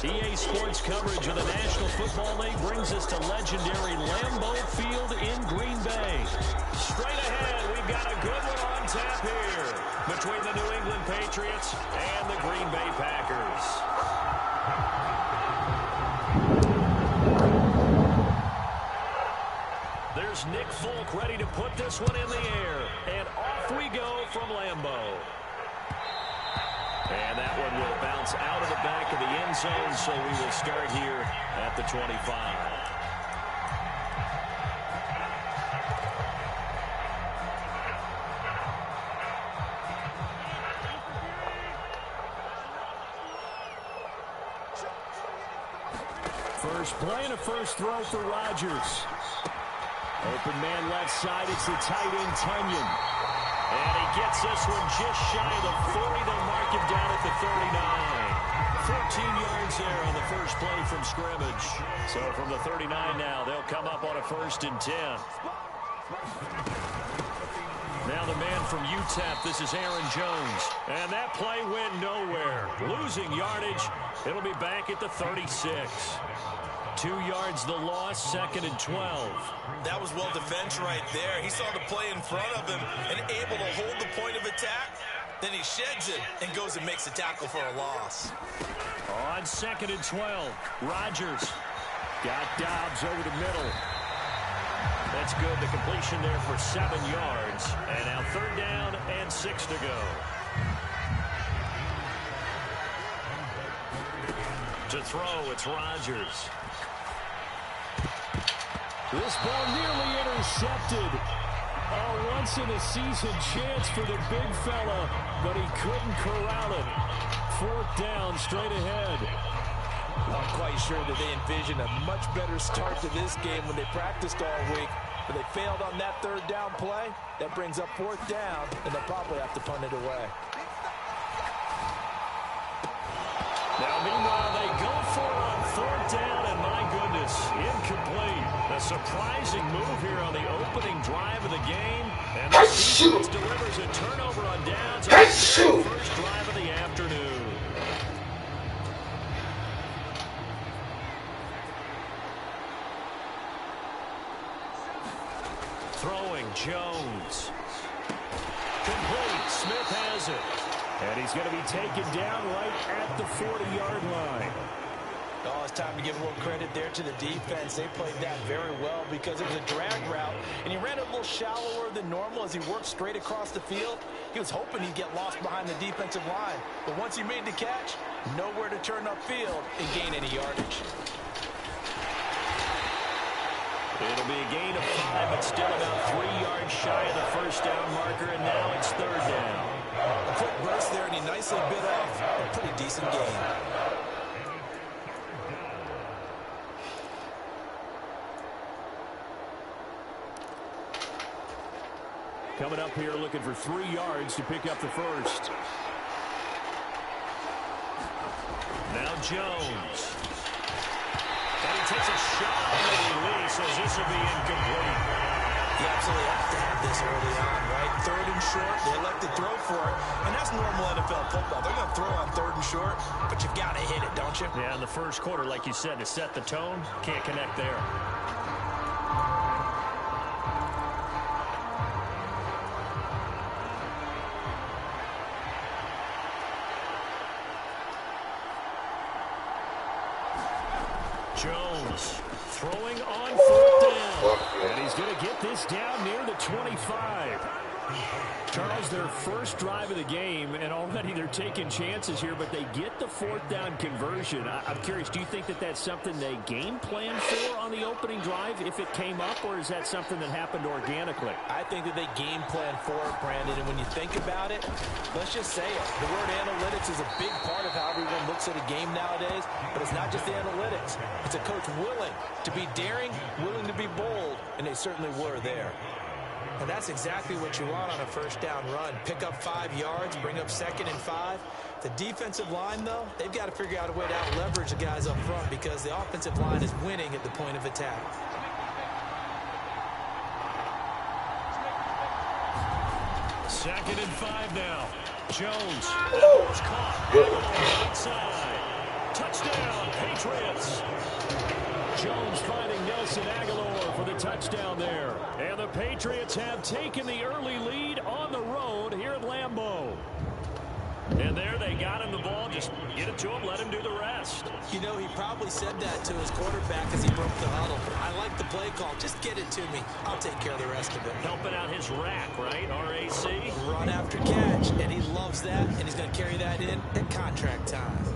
EA Sports coverage of the National Football League brings us to legendary Lambeau Field in Green Bay. Straight ahead, we've got a good one on tap here between the New England Patriots and the Green Bay Packers. There's Nick Folk ready to put this one in the air, and off we go from Lambeau. And that one will bounce out of the back of the end zone, so we will start here at the 25. First play and a first throw for Rodgers. Open man left side, it's the tight end Tunyon. And he gets this one just shy of the 40. They'll mark him down at the 39. 14 yards there on the first play from scrimmage. So from the 39 now, they'll come up on a 1st and 10. Now the man from UTEP, this is Aaron Jones. And that play went nowhere. Losing yardage. It'll be back at the 36. 2 yards the loss, 2nd and 12. That was well defense right there. He saw the play in front of him and able to hold the point of attack. Then he sheds it and goes and makes a tackle for a loss. On 2nd and 12, Rodgers got Dobbs over the middle. That's good. The completion there for 7 yards. And now 3rd down and 6 to go. To throw, it's Rodgers. This ball nearly intercepted. A once-in-a-season chance for the big fella, but he couldn't corral it. 4th down, straight ahead. I'm quite sure that they envisioned a much better start to this game when they practiced all week. But they failed on that 3rd down play. That brings up 4th down, and they'll probably have to punt it away. Now, meanwhile, they go for it on 4th down, and my goodness, incomplete. A surprising move here on the opening drive of the game. And the defense delivers a turnover on downs on the first drive of the afternoon. Throwing, Jones. Complete. Smith has it. And he's going to be taken down right at the 40-yard line. Oh, it's time to give a little credit there to the defense. They played that very well because it was a drag route, and he ran a little shallower than normal as he worked straight across the field. He was hoping he'd get lost behind the defensive line, but once he made the catch, nowhere to turn upfield and gain any yardage. It'll be a gain of 5, but still about 3 yards shy of the 1st down marker, and now it's 3rd down. A quick burst there, and he nicely bit off a pretty decent gain. Coming up here looking for 3 yards to pick up the 1st. Now Jones. And he takes a shot on the release as this will be incomplete. You absolutely have to have this early on, right? 3rd and short, they elect to throw for it. And that's normal NFL football. They're going to throw on 3rd and short, but you've got to hit it, don't you? Yeah, in the first quarter, like you said, to set the tone, can't connect there. Jones throwing on 4th down. And he's going to get this down near the 25. Charles, their first drive of the game, and already they're taking chances here, but they get the 4th down conversion. I'm curious, do you think that that's something they game planned for on the opening drive if it came up, or is that something that happened organically? I think that they game planned for it, Brandon, and when you think about it, let's just say it. The word analytics is a big part of how everyone looks at a game nowadays, but it's not just the analytics. It's a coach willing to be daring, willing to be bold, and they certainly were there. And that's exactly what you want on a 1st down run. Pick up 5 yards, bring up 2nd and 5. The defensive line, though, they've got to figure out a way to out-leverage the guys up front because the offensive line is winning at the point of attack. 2nd and 5 now. Jones. That was caught. Outside. Touchdown, Patriots. Jones finding Nelson Aguilar for the touchdown there. And the Patriots have taken the early lead on the road here at Lambeau. And there they got him the ball. Just get it to him, let him do the rest. You know, he probably said that to his quarterback as he broke the huddle. I like the play call. Just get it to me. I'll take care of the rest of it. Helping out his rack, right? RAC. Run after catch, and he loves that, and he's going to carry that in at contract time.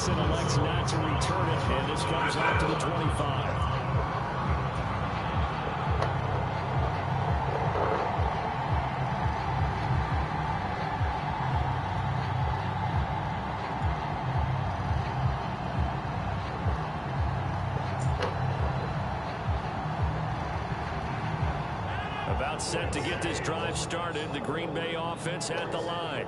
Elects not to return it, and this comes out to the 25. About set to get this drive started. The Green Bay offense at the line.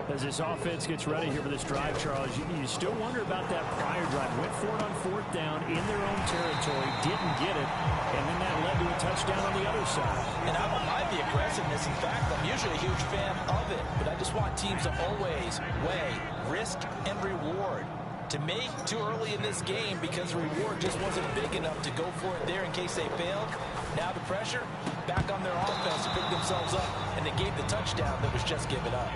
As this offense gets ready here for this drive, Charles, you still wonder about that prior drive. Went for it on fourth down in their own territory, didn't get it, and then that led to a touchdown on the other side. And I don't mind the aggressiveness. In fact, I'm usually a huge fan of it, but I just want teams to always weigh risk and reward. To me, too early in this game because the reward just wasn't big enough to go for it there in case they failed. Now the pressure back on their offense to pick themselves up, and they gave the touchdown that was just given up.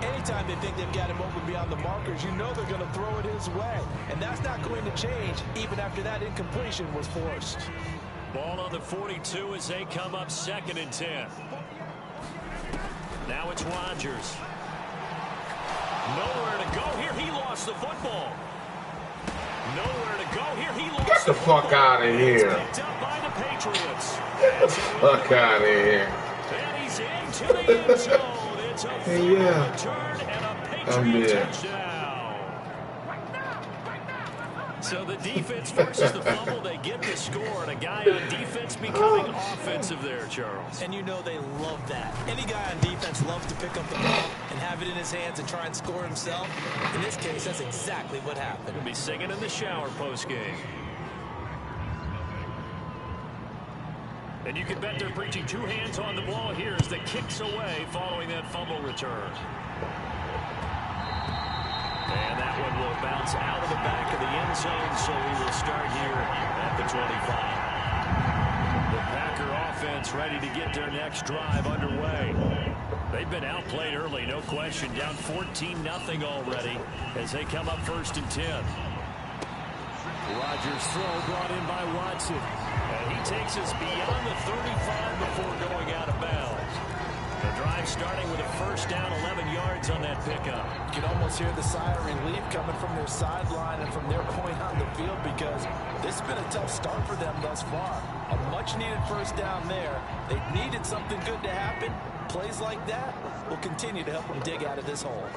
Anytime they think they've got him open beyond the markers, you know they're going to throw it his way. And that's not going to change even after that incompletion was forced. Ball on the 42 as they come up 2nd and 10. Now it's Rodgers. Nowhere to go here. He lost the football. Nowhere to go here. He lost Get the fuck out of here. Picked up by the Patriots. Get the fuck out of here. And he's into the end zone. It's a return and a Patriot touchdown. So the defense forces the fumble. They get the score, and a guy on defense becoming offensive there, Charles. And you know they love that. Any guy on defense loves to pick up the ball and have it in his hands and try and score himself. In this case, that's exactly what happened. He'll be singing in the shower post-game. And you can bet they're preaching 2 hands on the ball here as the kicks away following that fumble return. And that one will bounce out of the back of the end zone, so we will start here at the 25. The Packer offense ready to get their next drive underway. They've been outplayed early, no question. Down 14-0 already as they come up 1st and 10. Rodgers' throw brought in by Watson. And he takes us beyond the 35 before going out of bounds. The drive starting with a 1st down, 11 yards on that pickup. You can almost hear the sigh of relief coming from their sideline and from their point on the field because this has been a tough start for them thus far. A much-needed 1st down there. They needed something good to happen. Plays like that will continue to help them dig out of this hole.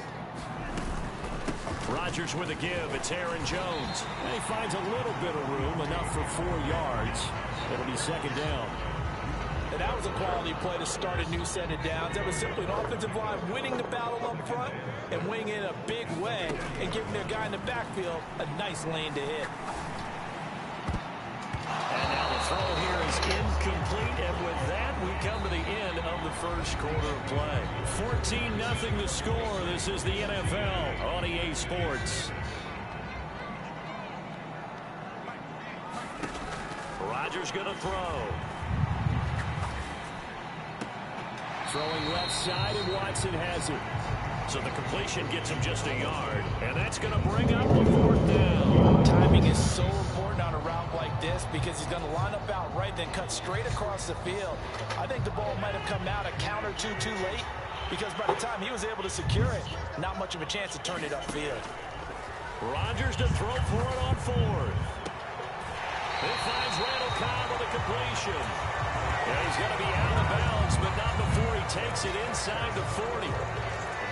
Rodgers with a give. It's Aaron Jones. And he finds a little bit of room, enough for 4 yards. It'll be 2nd down. And that was a quality play to start a new set of downs. That was simply an offensive line winning the battle up front and winning in a big way and giving their guy in the backfield a nice lane to hit. And now the throw here is incomplete. And with that, we come to the end of the 1st quarter of play. 14-0 the score. This is the NFL on EA Sports. Rodgers going to throw. Throwing left side, and Watson has it. So the completion gets him just a yard. And that's going to bring up the 4th down. Timing is so important on a route like this because he's going to line up out right, then cut straight across the field. I think the ball might have come out a count or two too late because by the time he was able to secure it, not much of a chance to turn it upfield. Rodgers to throw for it on 4th. He finds Randall Cobb with a completion. And he's going to be out of bounds, but not before he takes it inside the 40.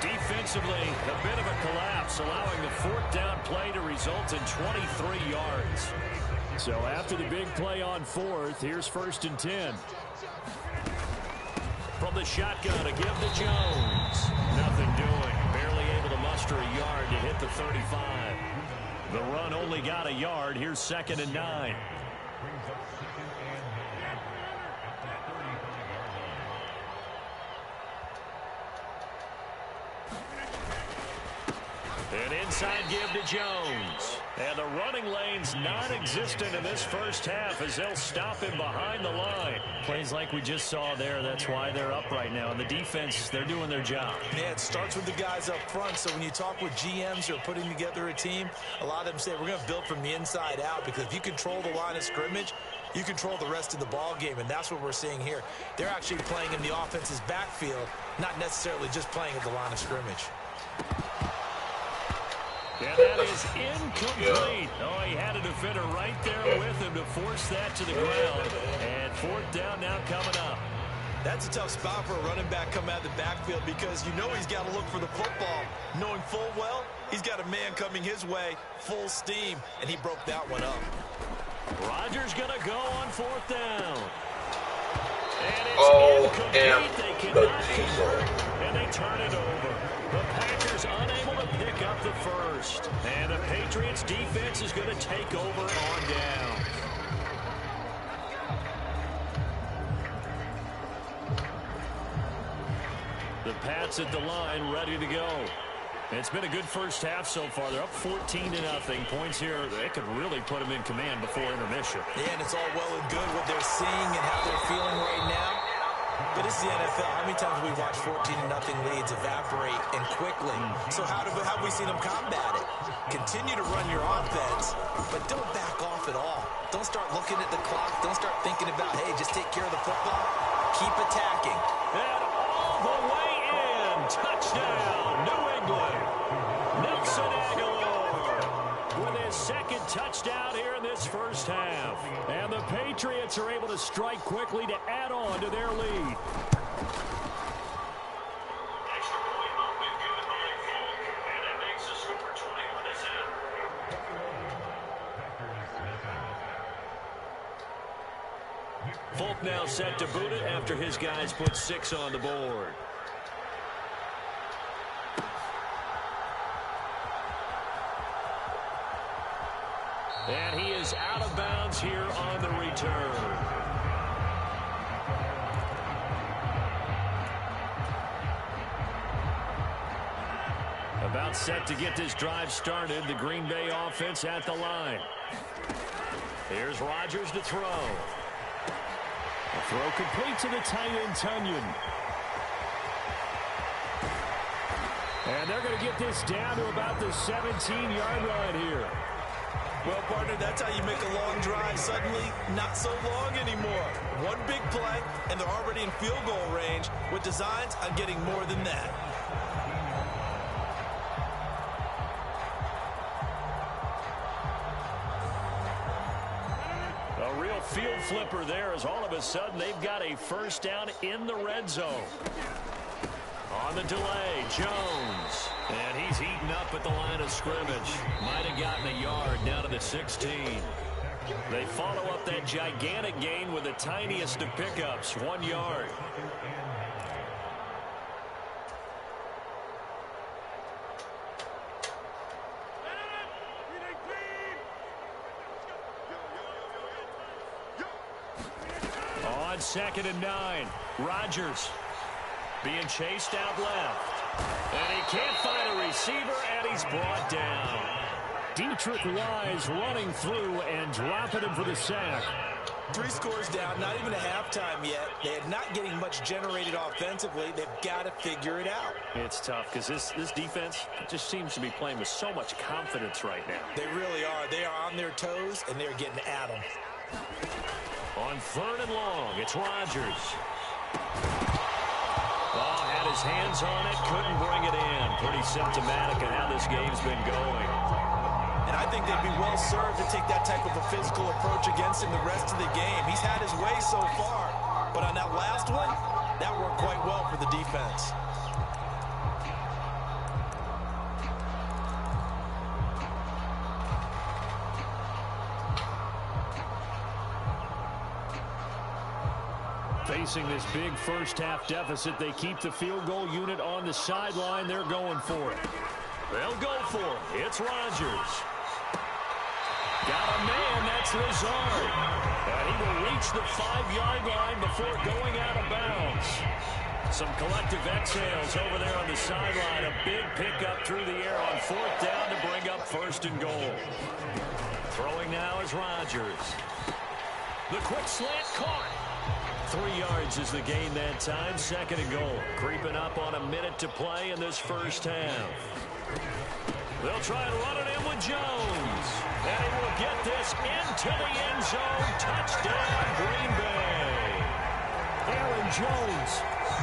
Defensively, a bit of a collapse, allowing the 4th down play to result in 23 yards. So after the big play on fourth, here's 1st and 10. From the shotgun, a give to Jones. Nothing doing. Barely able to muster a yard to hit the 35. The run only got a yard. Here's 2nd and 9. An inside give to Jones. And the running lane's non-existent in this first half as they'll stop him behind the line. Plays like we just saw there. That's why they're up right now. And the defense, they're doing their job. Yeah, it starts with the guys up front. So when you talk with GMs who are putting together a team, a lot of them say we're going to build from the inside out, because if you control the line of scrimmage, you control the rest of the ball game, and that's what we're seeing here. They're actually playing in the offense's backfield, not necessarily just playing at the line of scrimmage. And that is incomplete. Oh, he had a defender right there with him to force that to the ground. And 4th down now coming up. That's a tough spot for a running back coming out of the backfield, because you know he's got to look for the football, knowing full well he's got a man coming his way full steam, and he broke that one up. Rodgers going to go on 4th down. And it's incomplete. They cannot convert, and they turn it over. The Packers unable to pick up the first. And the Patriots defense is going to take over on down. The Pats at the line, ready to go. It's been a good first half so far. They're up 14-0. Points here, they could really put them in command before intermission. Yeah, and it's all well and good what they're seeing and how they're feeling right now. But it's the NFL. How many times we watch 14-0 leads evaporate and quickly? So how have we seen them combat it? Continue to run your offense, but don't back off at all. Don't start looking at the clock. Don't start thinking about, hey, just take care of the football. Keep attacking. And all the way in. Touchdown, New England. Nelson Aguilar with his 2nd touchdown here in this first half. And the Patriots are able to strike quickly to add on to their lead. Folk now set to boot it after his guys put 6 on the board. And he is out of bounds here on the return. About set to get this drive started. The Green Bay offense at the line. Here's Rodgers to throw. A throw complete to the tight end, Tunyon. And they're going to get this down to about the 17-yard line here. Well, partner, that's how you make a long drive suddenly not so long anymore. One big play, and they're already in field goal range with designs on getting more than that. A real field flipper there, as all of a sudden they've got a first down in the red zone. On the delay, Jones. And he's eaten up at the line of scrimmage. Might have gotten a yard down to the 16. They follow up that gigantic gain with the tiniest of pickups, 1 yard. On 2nd and 9, Rodgers being chased out left. And he can't find a receiver, and he's brought down. Dietrich Wise running through and dropping him for the sack. 3 scores down, not even a halftime yet. They're not getting much generated offensively. They've got to figure it out. It's tough because this defense just seems to be playing with so much confidence right now. They really are. They are on their toes, and they're getting at them. On 3rd and long, it's Rodgers. Oh, had his hands on it, couldn't bring it in. Pretty symptomatic of how this game's been going. And I think they'd be well served to take that type of a physical approach against him the rest of the game. He's had his way so far, but on that last one, that worked quite well for the defense. Facing this big first-half deficit, they keep the field goal unit on the sideline. They're going for it. They'll go for it. It's Rodgers. Got a man. That's Lazard. And he will reach the 5-yard line before going out of bounds. Some collective exhales over there on the sideline. A big pickup through the air on 4th down to bring up 1st and goal. Throwing now is Rodgers. The quick slant caught. 3 yards is the gain that time. 2nd and goal. Creeping up on a minute to play in this first half. They'll try and run it in with Jones. And he will get this into the end zone. Touchdown, Green Bay. Aaron Jones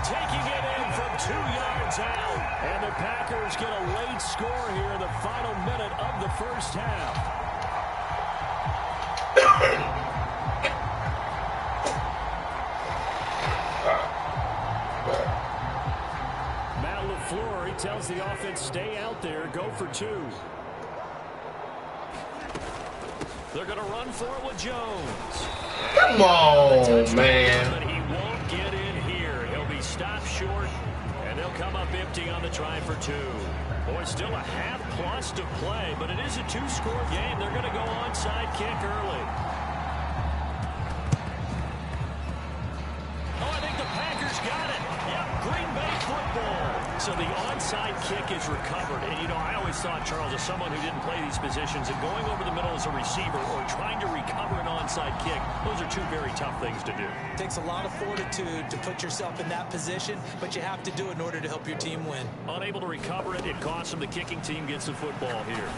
taking it in from 2 yards out. And the Packers get a late score here in the final minute of the first half. Matt LaFleur, he tells the offense, stay out there, go for 2. They're going to run for it with Jones. Come on, man. But he won't get in here. He'll be stopped short, and they'll come up empty on the try for 2. Boy, still a half-plus to play, but it is a 2-score game. They're going to go onside kick early. Oh, I think the Packers got it. Yep, Green Bay football. So the onside kick is recovered. And, you know, I always thought, Charles, as someone who didn't play these positions, and going over the middle as a receiver or trying to recover an onside kick, those are 2 very tough things to do. It takes a lot of fortitude to put yourself in that position, but you have to do it in order to help your team win. Unable to recover it, it costs them. The kicking team gets the football here.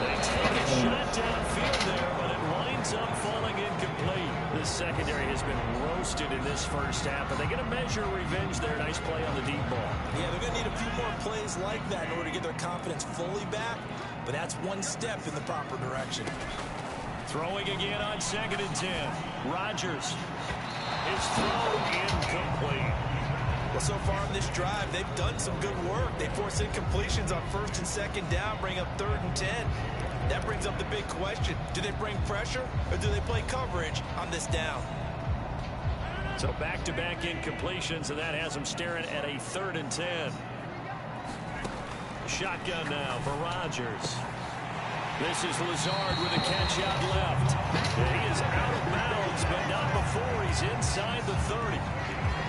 They take a shot downfield there, but it winds up falling incomplete. The secondary has been roasted in this first half, and they're going to measure revenge there. Nice play on the deep ball. Yeah, they're going to need a few more plays like that in order to get their confidence fully back, but that's one step in the proper direction. Throwing again on 2nd and 10. Rodgers. His throw incomplete. Well, so far in this drive, they've done some good work. They force incompletions on 1st and 2nd down, bring up 3rd and 10. That brings up the big question. Do they bring pressure or do they play coverage on this down? So back-to-back incompletions, and that has them staring at a 3rd and 10. Shotgun now for Rodgers. This is Lazard with a catch out left. He is out of bounds, but not before he's inside the 30.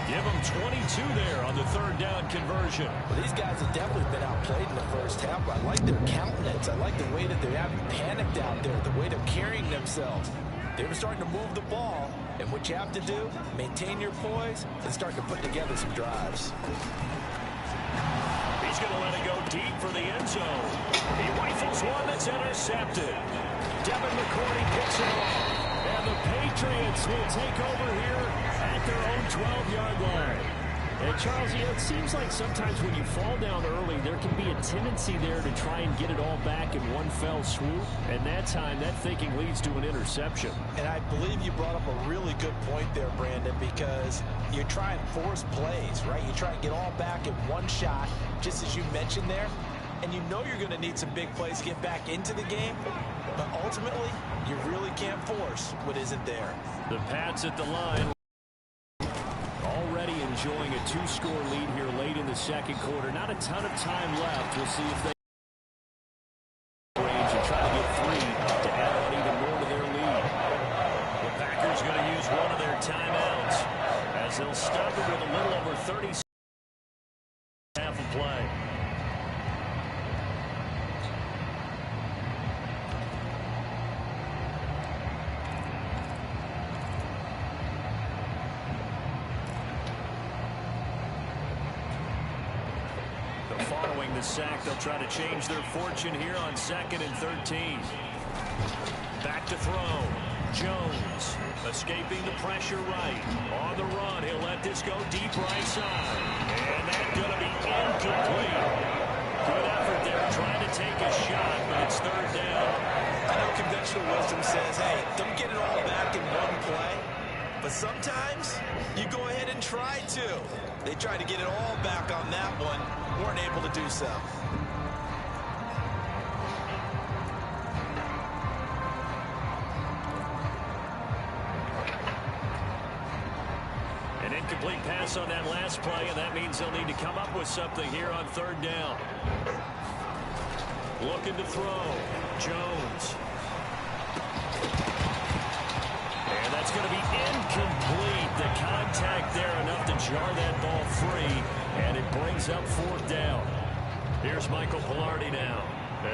Give him 22 there on the 3rd down conversion. Well, these guys have definitely been outplayed in the first half. I like their countenance. I like the way that they haven't panicked out there, the way they're carrying themselves. They were starting to move the ball, and what you have to do, maintain your poise and start to put together some drives. He's going to let it go deep for the end zone. He rifles one that's intercepted. Devin McCourty picks it off. And the Patriots will take over here at their own 12-yard line. And, Charles, you know, it seems like sometimes when you fall down early, there can be a tendency there to try and get it all back in one fell swoop. And that time, that thinking leads to an interception. And I believe you brought up a really good point there, Brandon, because you try and force plays, right? You try and get all back in one shot, just as you mentioned there. And you know you're going to need some big plays to get back into the game. But ultimately, you really can't force what isn't there. The Pats at the line. Already enjoying a 2-score lead here late in the 2nd quarter. Not a ton of time left. We'll see if they range and try to get 3 to add on even more to their lead. The Packers going to use one of their timeouts as they'll stop it with a little over 30 seconds half of play. Following the sack, they'll try to change their fortune here on 2nd and 13. Back to throw. Jones escaping the pressure right. On the run, he'll let this go deep right side. And that's going to be incomplete. Good effort there trying to take a shot, but it's 3rd down. I know conventional wisdom says, hey, don't get it all back in one play. But sometimes you go ahead and try to. They tried to get it all back on that one. Weren't able to do so. pass on that last play, and that means they'll need to come up with something here on third down. Looking to throw. Jones. And that's going to be incomplete. The contact there enough to jar that ball free, and it brings up fourth down. Here's Michael Pilardi now,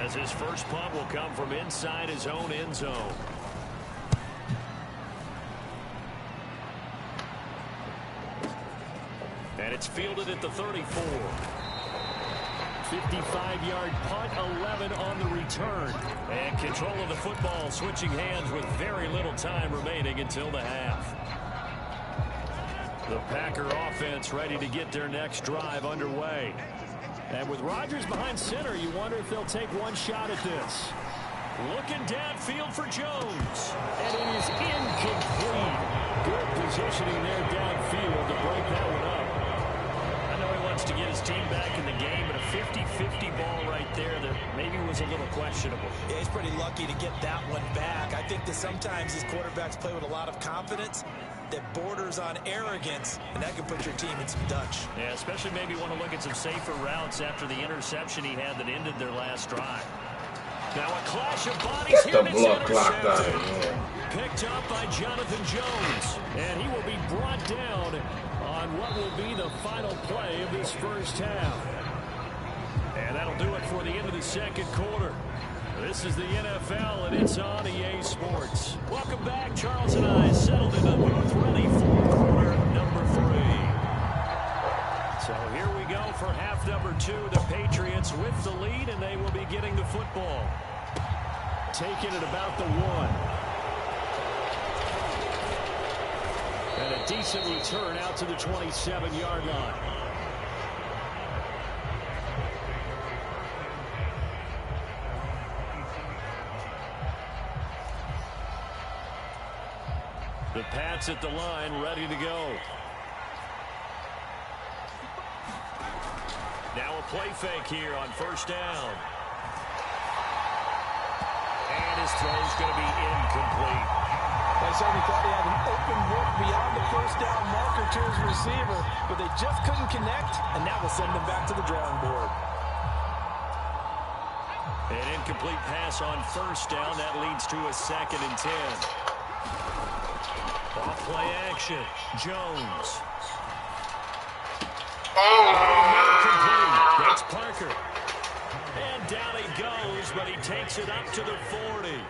as his first punt will come from inside his own end zone. And it's fielded at the 34. 55-yard punt, 11 on the return. And control of the football switching hands with very little time remaining until the half. The Packer offense ready to get their next drive underway. And with Rodgers behind center, you wonder if they'll take one shot at this. Looking downfield for Jones. And it is incomplete. Good positioning there downfield to break that one up. I know he wants to get his team back in the game, but a 50-50 ball right there that maybe was a little questionable. Yeah, he's pretty lucky to get that one back. I think that sometimes these quarterbacks play with a lot of confidence that borders on arrogance, and that can put your team in some Dutch. Yeah, especially maybe want to look at some safer routes after the interception he had that ended their last drive. Now a clash of bodies here, and it's intercepted. Picked up by Jonathan Jones, and he will be brought down on what will be the final play of this first half. And that'll do it for the end of the second quarter. This is the NFL, and it's on EA Sports. Welcome back. Charles and I settled into the booth, ready for quarter number 3. So here we go for half number 2. The Patriots with the lead, and they will be getting the football. Taking it about the 1. And a decent return out to the 27-yard line. The Pats at the line, ready to go. Now a play fake here on first down. And his throw's going to be incomplete. I certainly thought he had an open look beyond the first down marker to his receiver, but they just couldn't connect, and that will send them back to the drawing board. An incomplete pass on first down. That leads to a 2nd and 10. Off play action. Jones. Incomplete. That's Parker. And down he goes, but he takes it up to the 40.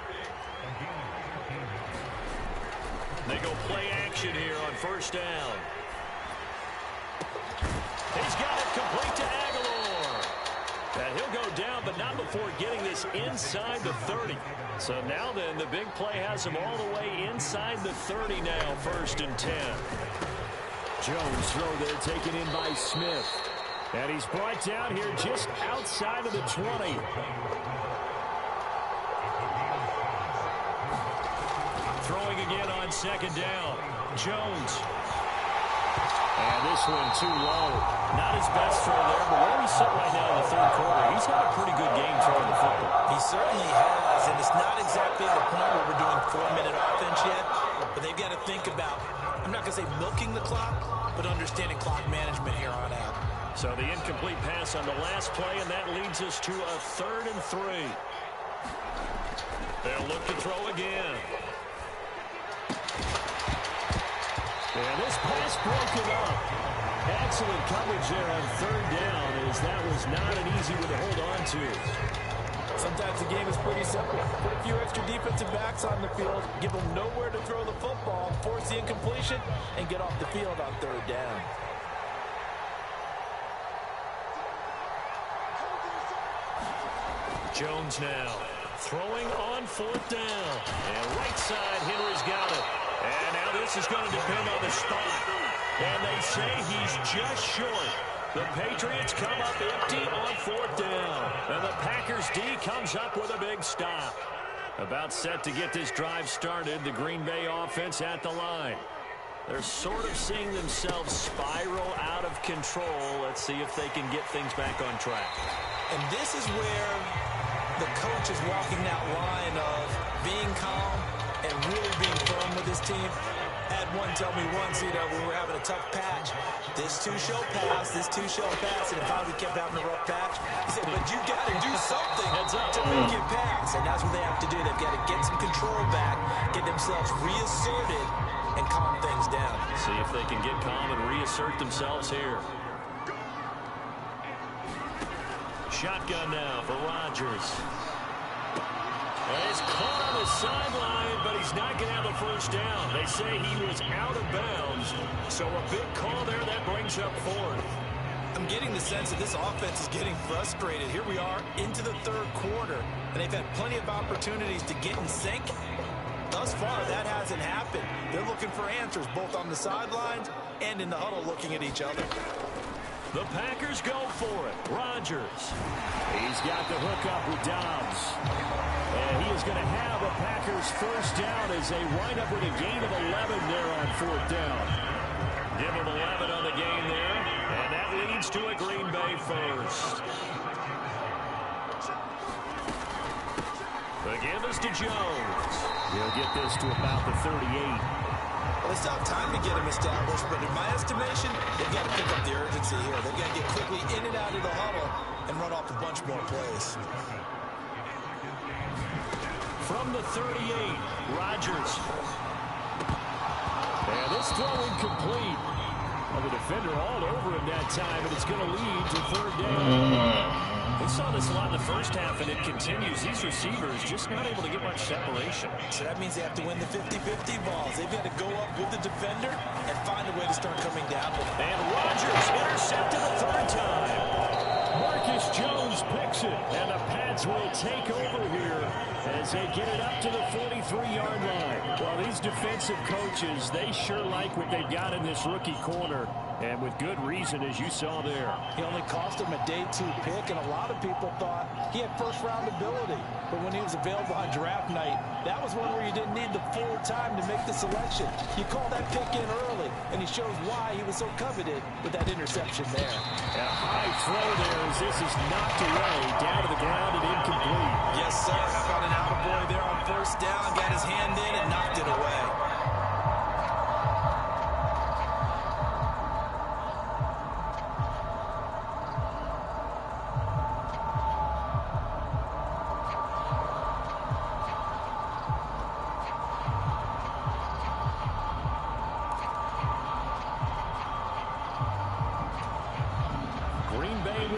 They go play action here on first down. He's got it complete to Aguilar. And he'll go down, but not before getting this inside the 30. So now then, the big play has him all the way inside the 30 now, 1st and 10. Jones throw there, taken in by Smith. And he's brought down here just outside of the 20. Throwing again on 2nd down. Jones. And this one too low. Not his best throw there, but where we sit right now in the 3rd quarter, he's had a pretty good game throwing the football. He certainly has, and it's not exactly the point where we're doing 4-minute offense yet, but they've got to think about, I'm not going to say milking the clock, but understanding clock management here on out. So the incomplete pass on the last play, and that leads us to a 3rd and 3. They'll look to throw again. And this pass broken up. Excellent coverage there on 3rd down, as that was not an easy one to hold on to. Sometimes the game is pretty simple. Put a few extra defensive backs on the field, give them nowhere to throw the football, force the incompletion, and get off the field on 3rd down. Jones now throwing on 4th down. And right side, Henry's got it. And now this is going to depend on the spot. And they say he's just short. The Patriots come up empty on 4th down. And the Packers D comes up with a big stop. About set to get this drive started. The Green Bay offense at the line. They're sort of seeing themselves spiral out of control. Let's see if they can get things back on track. And this is where the coach is walking that line of being calm and really being firm with his team. had one tell me once, we were having a tough patch. This two-show pass, and if we kept having a rough patch, he said, but you got to do something to make it pass. And that's what they have to do. They've got to get some control back, get themselves reasserted, and calm things down. See if they can get calm and reassert themselves here. Shotgun now for Rodgers. He's caught on the sideline, but he's not going to have a first down. They say he was out of bounds, so a big call there that brings up fourth. I'm getting the sense that this offense is getting frustrated. Here we are into the third quarter, and they've had plenty of opportunities to get in sync. Thus far, that hasn't happened. They're looking for answers both on the sidelines and in the huddle looking at each other. The Packers go for it. Rodgers. He's got the hook up with Dobbs. And he is going to have a Packers first down as they wind up with a gain of 11 there on fourth down. Give him 11 on the game there. And that leads to a Green Bay first. The give is to Jones. He'll get this to about the 38. Well, they still have time to get him established, but in my estimation, they've got to pick up the urgency here. They've got to get quickly in and out of the huddle and run off a bunch more plays. From the 38, Rodgers. And this throw incomplete. Well, the defender all over him that time, and it's going to lead to third down. We saw this a lot in the first half, and it continues. These receivers just not able to get much separation. So that means they have to win the 50-50 balls. They've got to go up with the defender and find a way to start coming down. And Rodgers intercepted a third time. Marcus Jones picks it, and the Pats will take over here as they get it up to the 43-yard line. Well, these defensive coaches, they sure like what they've got in this rookie corner, and with good reason, as you saw there. He only cost him a day 2 pick, and a lot of people thought he had first-round ability. But when he was available on draft night, that was one where you didn't need the full time to make the selection. You call that pick in early, and he shows why he was so coveted with that interception there. And a high throw there as this is knocked away, down to the ground and incomplete. Yes, sir. How about an attaboy there on first down? Got his hand in and knocked it away.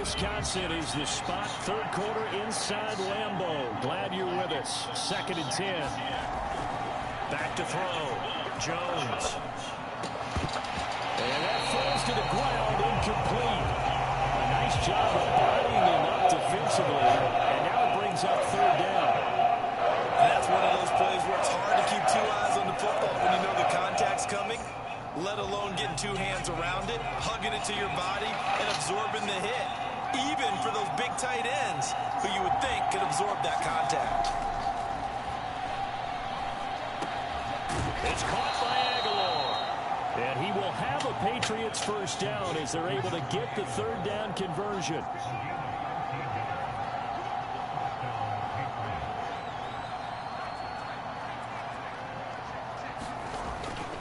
Wisconsin is the spot. Third quarter inside Lambeau. Glad you're with us. 2nd and 10. Back to throw. Jones. And that falls to the ground. Incomplete. A nice job of bodying him up defensively. And now it brings up third down. And that's one of those plays where it's hard to keep 2 eyes on the football when you know the contact's coming, let alone getting 2 hands around it, hugging it to your body, and absorbing the hit. Even for those big tight ends who you would think could absorb that contact. It's caught by Aguilar. And he will have a Patriots first down as they're able to get the third down conversion.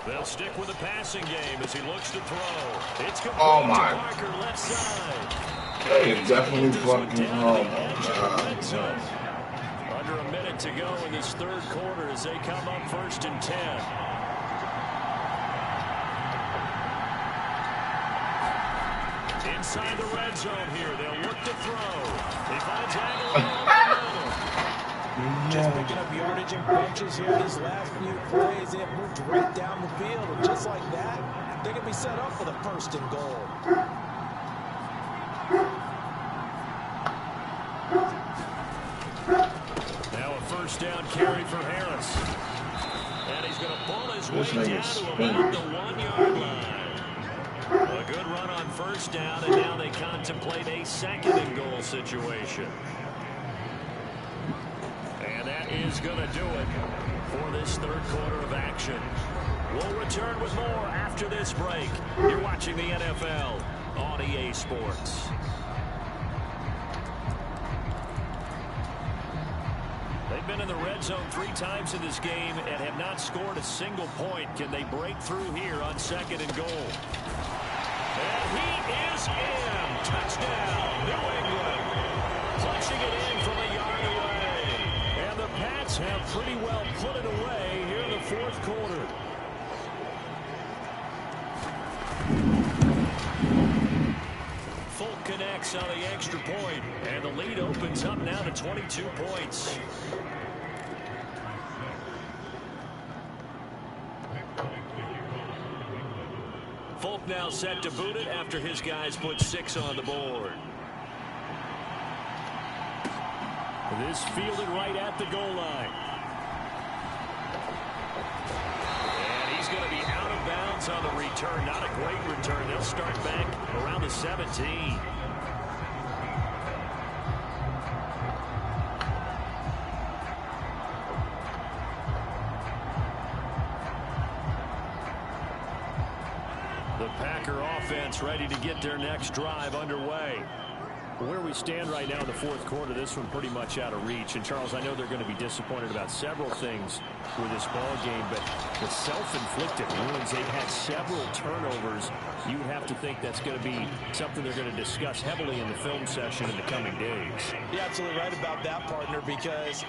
They'll stick with the passing game as he looks to throw. It's complete to Parker, left side. That is definitely fucking wrong. Under a minute to go in this third quarter as they come up 1st and 10. Inside the red zone here. They'll look to throw. He finds Aguilar. Just picking up yardage and bunches here these last few plays. They have moved right down the field. And just like that, they can be set up for the 1st and goal. Now a first down carry for Harris. And he's going to pull his way down to about the 1-yard line. A good run on first down, and now they contemplate a 2nd and goal situation. And that is going to do it for this third quarter of action. We'll return with more after this break. You're watching the NFL on EA Sports. They've been in the red zone 3 times in this game and have not scored a single point. Can they break through here on 2nd and goal? And he is in. Touchdown, New England. Punching it in from a yard away. And the Pats have pretty well put it away here in the 4th quarter. Folk connects on the extra point, and the lead opens up now to 22 points. Folk now set to boot it after his guys put 6 on the board. This fielded right at the goal line. And he's going to be out of bounds on the return. Not a great return. They'll start back around the 17. The Packer offense ready to get their next drive underway. Where we stand right now in the 4th quarter, this one pretty much out of reach. And, Charles, I know they're going to be disappointed about several things with this ball game, but the self-inflicted wounds, they've had several turnovers. You would have to think that's going to be something they're going to discuss heavily in the film session in the coming days. You're absolutely right about that, partner, because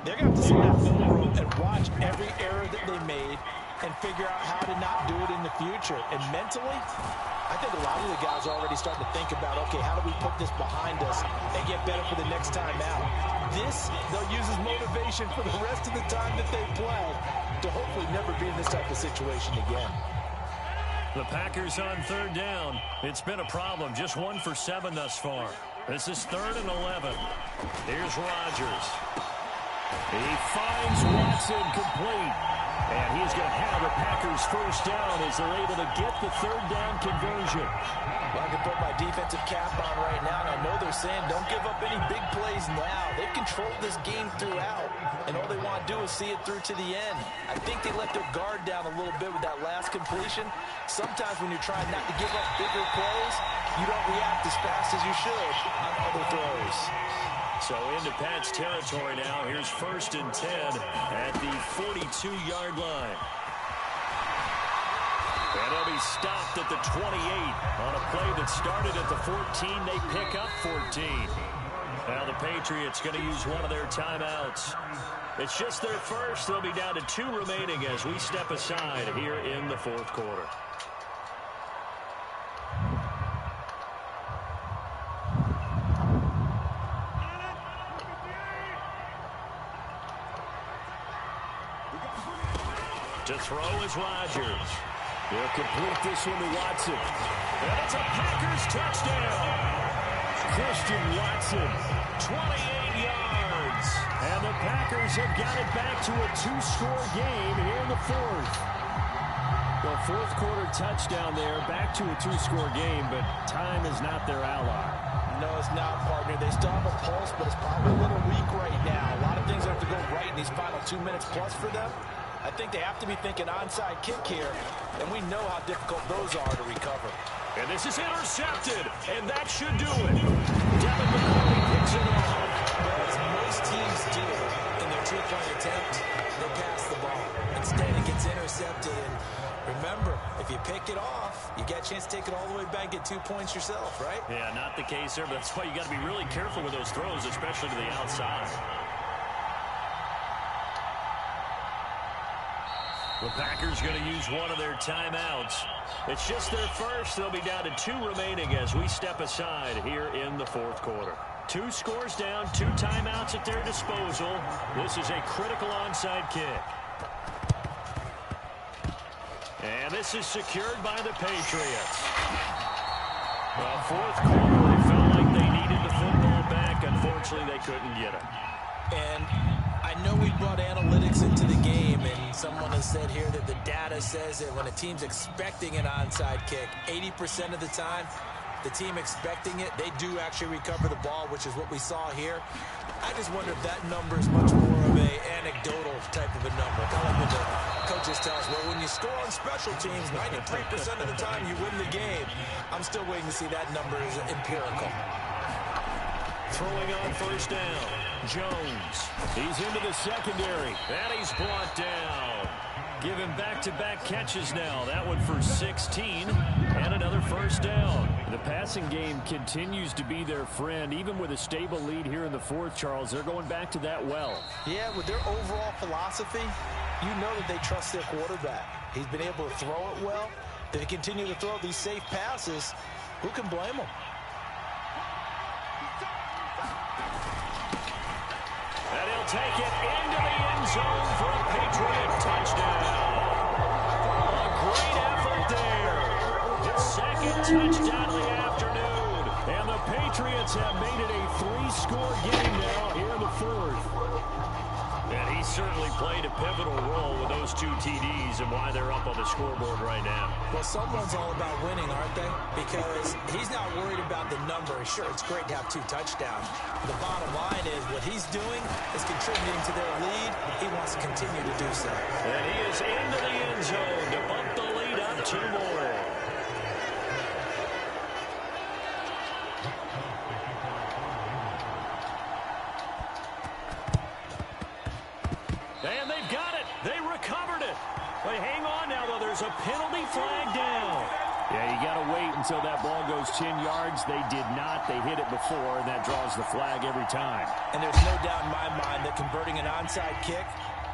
they're going to have to sit in that film room and watch every error that they made and figure out how to not do it in the future. And mentally, I think a lot of the guys are already starting to think about, okay, how do we put this behind us and get better for the next time out? This, they'll use as motivation for the rest of the time that they play to hopefully never be in this type of situation again. The Packers on 3rd down. It's been a problem. Just 1 for 7 thus far. This is 3rd and 11. Here's Rodgers. He finds Watson complete. And he's going to have the Packers first down as they're able to get the 3rd down conversion. Well, I can put my defensive cap on right now, and I know they're saying don't give up any big plays now. They've controlled this game throughout, and all they want to do is see it through to the end. I think they let their guard down a little bit with that last completion. Sometimes when you're trying not to give up bigger plays, you don't react as fast as you should on other throws. So into Pats territory now. Here's 1st and 10 at the 42-yard line. And they'll be stopped at the 28 on a play that started at the 14. They pick up 14. Now the Patriots going to use one of their timeouts. It's just their first. They'll be down to 2 remaining as we step aside here in the 4th quarter. To throw is Rodgers. They'll complete this one to Watson. And it's a Packers touchdown. Christian Watson, 28 yards. And the Packers have got it back to a 2-score game here in the 4th. The 4th quarter touchdown there, back to a 2-score game, but time is not their ally. No, it's not, partner. They still have a pulse, but it's probably a little weak right now. A lot of things have to go right in these final 2 minutes plus for them. I think they have to be thinking onside kick here, and we know how difficult those are to recover. And this is intercepted, and that should do it. Devin McCourty picks it off. As most teams do in their 2-point attempt, they pass the ball. Instead, it gets intercepted, and remember, if you pick it off, you get a chance to take it all the way back, get 2 points yourself, right? Yeah, not the case there, but that's why you got to be really careful with those throws, especially to the outside. The Packers going to use one of their timeouts. It's just their first. They'll be down to 2 remaining as we step aside here in the 4th quarter. 2 scores down, 2 timeouts at their disposal. This is a critical onside kick. And this is secured by the Patriots. Well, 4th quarter, they felt like they needed the football back. Unfortunately, they couldn't get it. And I know we brought analytics into the game, and someone has said here that the data says that when a team's expecting an onside kick, 80% of the time, the team expecting it, they do actually recover the ball, which is what we saw here. I just wonder if that number is much more of a anecdotal type of a number. Kind of like when the coaches tell us, well, when you score on special teams, 93% of the time you win the game. I'm still waiting to see that number is empirical. Throwing on 1st down. Jones. He's into the secondary. And he's brought down. Giving back-to-back catches now. That one for 16 and another first down. The passing game continues to be their friend. Even with a stable lead here in the fourth, Charles, they're going back to that well. Yeah, with their overall philosophy, you know that they trust their quarterback. He's been able to throw it well. They continue to throw these safe passes. Who can blame them? And he'll take it into the end zone for a Patriot touchdown. A great effort there. His second touchdown of the afternoon. And the Patriots have made it a 3-score game now here in the fourth. And he certainly played a pivotal role with those 2 TDs and why they're up on the scoreboard right now. Well, someone's all about winning, aren't they? Because he's not worried about the number. Sure, it's great to have 2 touchdowns. The bottom line is what he's doing is contributing to their lead. He wants to continue to do so. And he is into the end zone to bump the lead up 2 more. And they've got it. They recovered it. But hang on now, though. There's a penalty flag down. Yeah, you got to wait until that ball goes 10 yards. They did not. They hit it before, and that draws the flag every time. And there's no doubt in my mind that converting an onside kick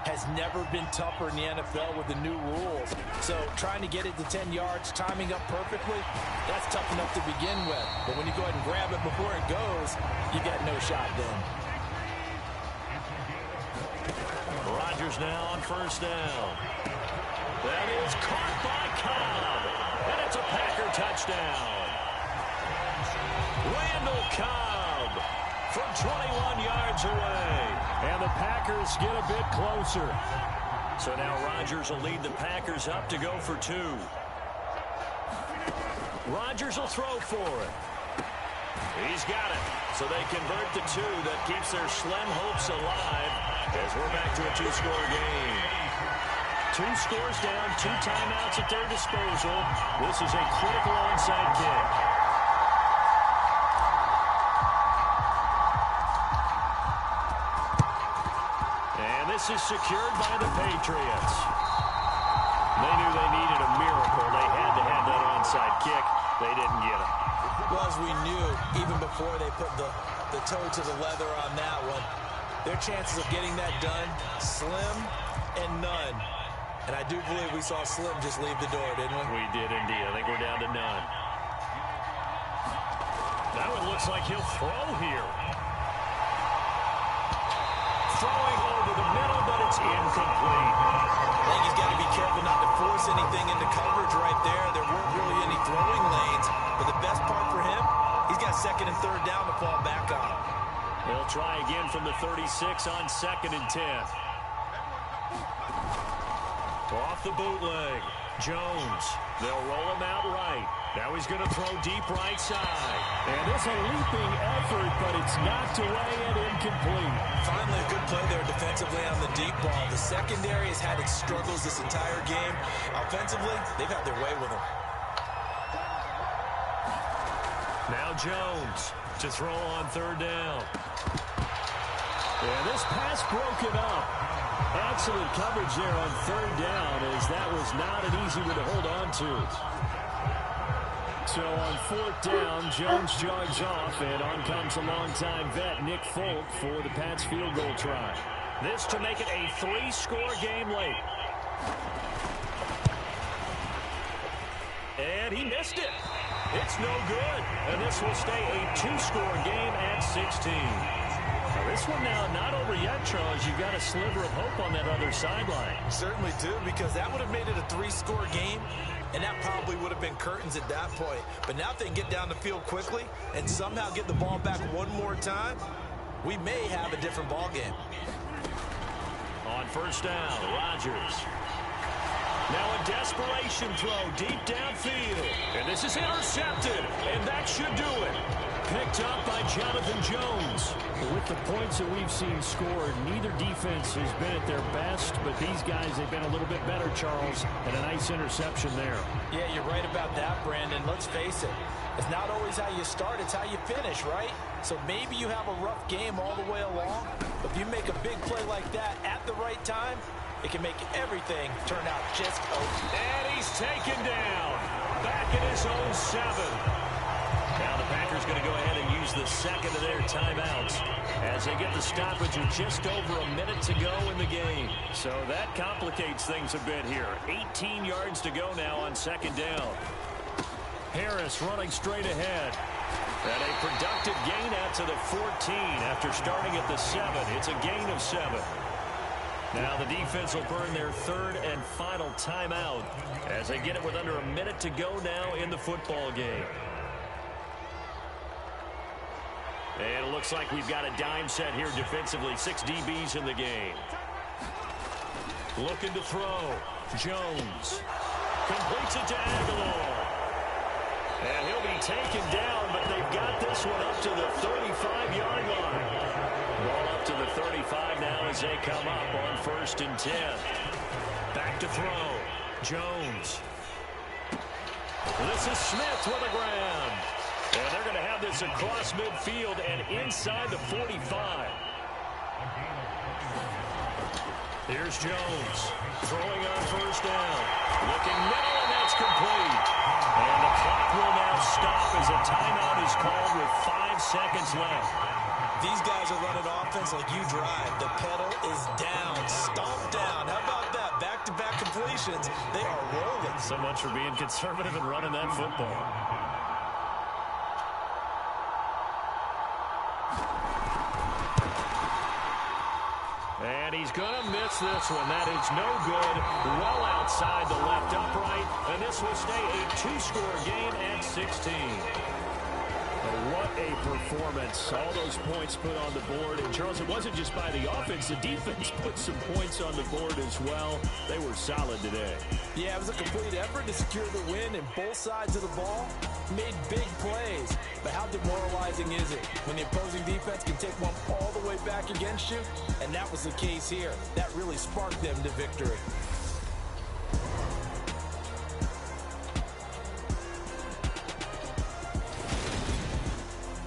has never been tougher in the NFL with the new rules. So trying to get it to 10 yards, timing up perfectly, that's tough enough to begin with. But when you go ahead and grab it before it goes, you got no shot then. Rodgers now on first down. That is caught by Cobb. And it's a Packer touchdown. Randall Cobb from 21 yards away. And the Packers get a bit closer. So now Rodgers will lead the Packers up to go for 2. Rodgers will throw for it. He's got it. So they convert the 2. That keeps their slim hopes alive as we're back to a 2-score game. 2 scores down, 2 timeouts at their disposal. This is a critical onside kick. And this is secured by the Patriots. They knew they needed a miracle. They had to have that onside kick. They didn't get it. Well, as we knew, even before they put the toe to the leather on that one, their chances of getting that done, slim and none. And I do believe we saw Slim just leave the door, didn't we? We did indeed. I think we're down to none. That one looks like he'll throw here. Throwing over the middle, but it's incomplete. I think he's got to be careful not to force anything into coverage right there. There weren't really any throwing lanes. But the best part for him, he's got 2nd and 3rd down to fall back on. They'll try again from the 36 on 2nd and 10. Off the bootleg. Jones. They'll roll him out right. Now he's going to throw deep right side. And it's a leaping effort, but it's knocked away and incomplete. Finally, a good play there defensively on the deep ball. The secondary has had its struggles this entire game. Offensively, they've had their way with him. Now Jones to throw on 3rd down. And this pass broken up. Excellent coverage there on 3rd down, as that was not an easy one to hold on to. So on 4th down, Jones jogs off, and on comes a longtime vet, Nick Folk, for the Pats field goal try. This to make it a 3-score game late. And he missed it. It's no good. And this will stay a 2-score game at 16. Now this one now not over yet, Charles. You've got a sliver of hope on that other sideline. Certainly do, because that would have made it a 3-score game, and that probably would have been curtains at that point. But now if they can get down the field quickly and somehow get the ball back one more time, we may have a different ball game. On 1st down, Rodgers. Now a desperation throw deep downfield. And this is intercepted. And that should do it. Picked up by Jonathan Jones. With the points that we've seen scored, neither defense has been at their best. But these guys, they've been a little bit better, Charles. And a nice interception there. Yeah, you're right about that, Brandon. Let's face it. It's not always how you start, it's how you finish, right? So maybe you have a rough game all the way along, but if you make a big play like that at the right time, it can make everything turn out just okay. And he's taken down. Back in his own 7. Now the Packers going to go ahead and use the second of their timeouts as they get the stoppage with just over a minute to go in the game. So that complicates things a bit here. 18 yards to go now on second down. Harris running straight ahead. And a productive gain out to the 14 after starting at the 7. It's a gain of 7. Now the defense will burn their third and final timeout as they get it with under a minute to go now in the football game. And it looks like we've got a dime set here defensively. 6 DBs in the game. Looking to throw. Jones completes it to Aguilar. And he'll be taken down, but they've got this one up to the 35-yard line. Ball up to the 35 now as they come up on 1st and 10. Back to throw. Jones. This is Smith with a grab. And they're going to have this across midfield and inside the 45. Here's Jones throwing on 1st down. Looking middle, and that's complete. And the clock will now stop as a timeout is called with 5 seconds left. These guys are running offense like you drive. The pedal is down, stomped down. How about that? Back-to-back completions. They are rolling. So much for being conservative and running that football. And he's going to miss this one. That is no good. Well outside the left upright. And this will stay a 2-score game at 16. What a performance. All those points put on the board. And, Charles, it wasn't just by the offense. The defense put some points on the board as well. They were solid today. Yeah, it was a complete effort to secure the win, and both sides of the ball made big plays. But how demoralizing is it when the opposing defense can take one all the way back against you? And that was the case here. That really sparked them to victory.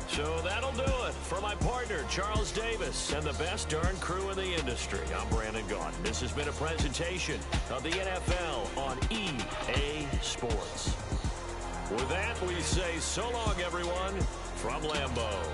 So that'll do it for my partner, Charles Davis, and the best darn crew in the industry. I'm Brandon Gaudin. This has been a presentation of the NFL on EA Sports. With that, we say so long, everyone, from Lambeau.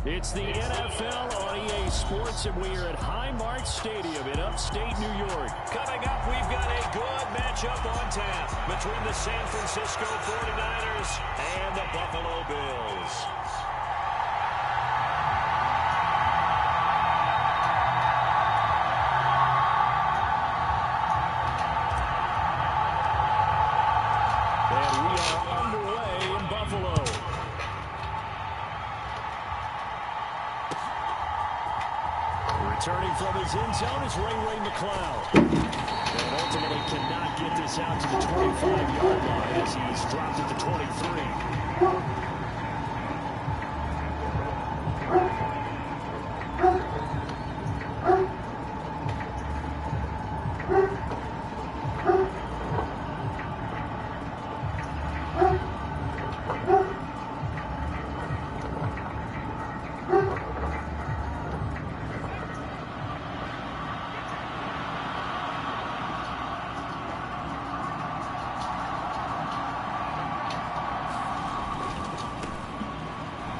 It's the NFL on EA Sports, and we are at Highmark Stadium in upstate New York. Coming up, we've got a good matchup on tap between the San Francisco 49ers and the Buffalo Bills. And we are underway in Buffalo. Returning from his end zone is Ray McCloud. And ultimately cannot get this out to the 25-yard line as he's dropped at the 23.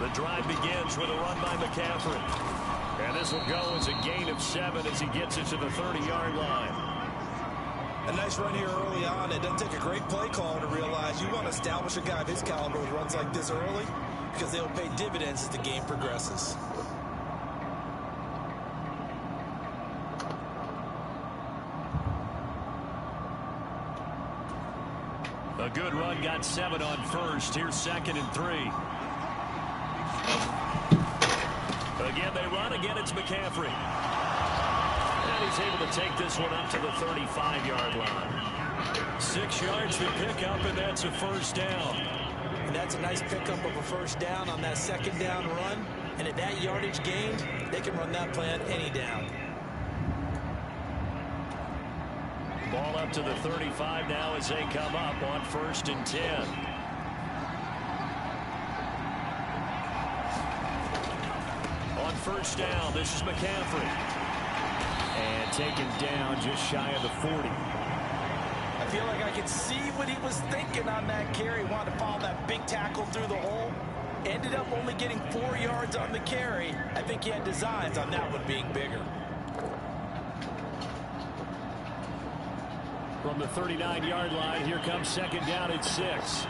The drive begins with a run by McCaffrey. And this will go as a gain of 7 as he gets it to the 30-yard line. A nice run here early on. It doesn't take a great play caller to realize you want to establish a guy of his caliber with runs like this early because they'll pay dividends as the game progresses. A good run, got 7 on first. Here's 2nd and 3. Again, they run. Again, it's McCaffrey. And he's able to take this one up to the 35-yard line. 6 yards to pick up, and that's a first down. And that's a nice pickup of a first down on that second down run. And at that yardage gained, they can run that play on any down. Ball up to the 35 now as they come up on 1st and 10. On first down, this is McCaffrey. And taken down just shy of the 40. I feel like I could see what he was thinking on that carry. Wanted to follow that big tackle through the hole. Ended up only getting 4 yards on the carry. I think he had designs on that one being bigger. From the 39-yard line, here comes 2nd down at 6.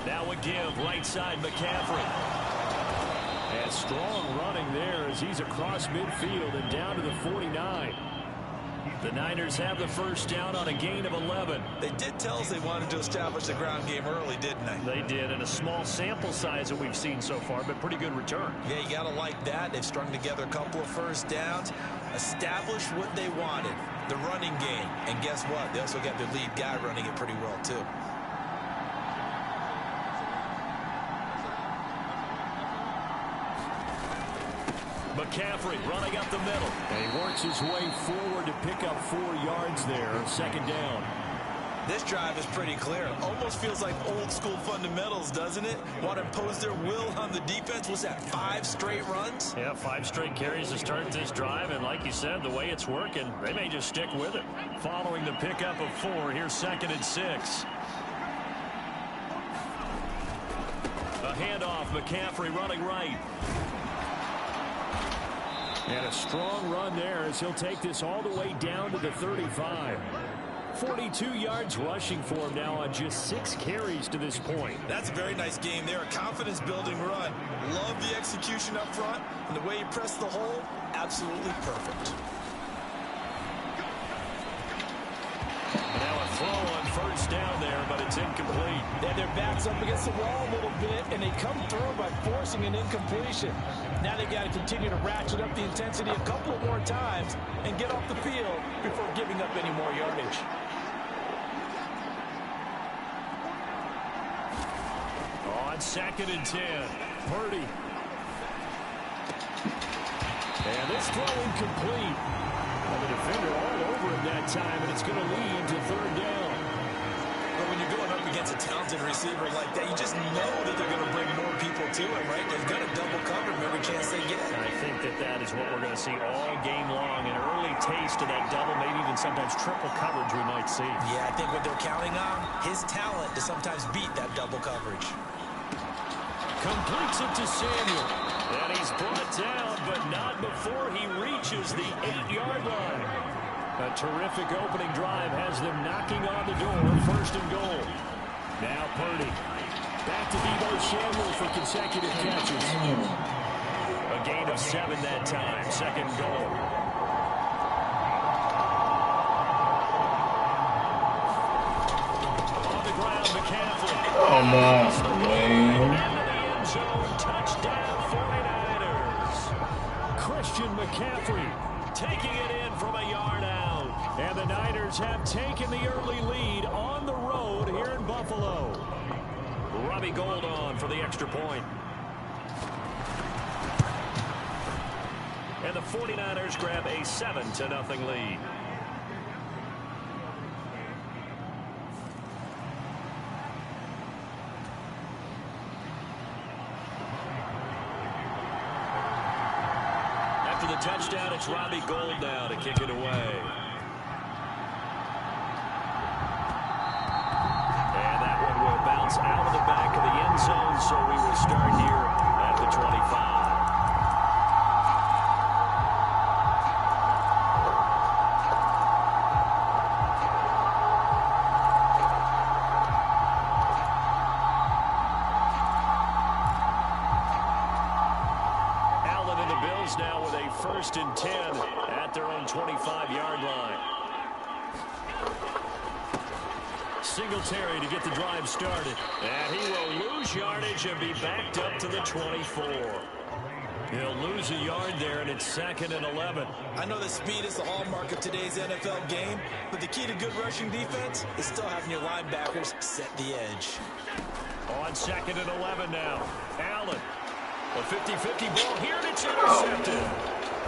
Now a give, right side McCaffrey. And strong running there as he's across midfield and down to the 49. The Niners have the first down on a gain of 11. They did tell us they wanted to establish the ground game early, didn't they? They did, and a small sample size that we've seen so far, but pretty good return. Yeah, you got to like that. They've strung together a couple of first downs, established what they wanted, the running game. And guess what? They also got their lead guy running it pretty well, too. McCaffrey running up the middle. And he works his way forward to pick up 4 yards there. 2nd down. This drive is pretty clear. Almost feels like old school fundamentals, doesn't it? Want to impose their will on the defense. Was that 5 straight runs? Yeah, 5 straight carries to start this drive. And like you said, the way it's working, they may just stick with it. Following the pickup of 4, here's 2nd and 6. A handoff, McCaffrey running right. And a strong run there as he'll take this all the way down to the 35. 42 yards rushing for him now on just 6 carries to this point. That's a very nice game there. A confidence-building run. Love the execution up front. And the way he pressed the hole, absolutely perfect. Now a throw on first down there, but it's incomplete. Yeah, their backs up against the wall a little bit, and they come through by forcing an incompletion. Now they've got to continue to ratchet up the intensity a couple of more times and get off the field before giving up any more yardage. On 2nd and 10, Purdy. And this throw incomplete. And the defender all over him that time, and it's going to lead to 3rd down. But when you're going up against against a talented receiver like that, you just know that they're going to bring more people to him, right? They've got to double cover him every chance they get. And I think that is what we're going to see all game long. An early taste of that double, maybe even sometimes triple coverage we might see. Yeah, I think what they're counting on, his talent to sometimes beat that double coverage. Completes it to Samuel. And he's brought down, but not before he reaches the 8-yard line. A terrific opening drive has them knocking on the door. 1st and goal. Now Purdy. Back to Deebo Samuel for consecutive catches. A gain of 7 that time. 2nd and goal. On the ground, McCaffrey. Come on, man. Zone touchdown 49ers. Christian McCaffrey taking it in from a yard out. And the Niners have taken the early lead on the road here in Buffalo. Robbie Gould on for the extra point. And the 49ers grab a 7-0 lead. The touchdown, it's Robbie Gould now to kick it away. And that one will bounce out of the back of the end zone, so we will start here at the 25. Now with a 1st and 10 at their own 25-yard line. Singletary to get the drive started. And he will lose yardage and be backed up to the 24. He'll lose a yard there, and it's 2nd and 11. I know that speed is the hallmark of today's NFL game, but the key to good rushing defense is still having your linebackers set the edge. On 2nd and 11 now. Allen. A 50-50 ball here, and it's intercepted.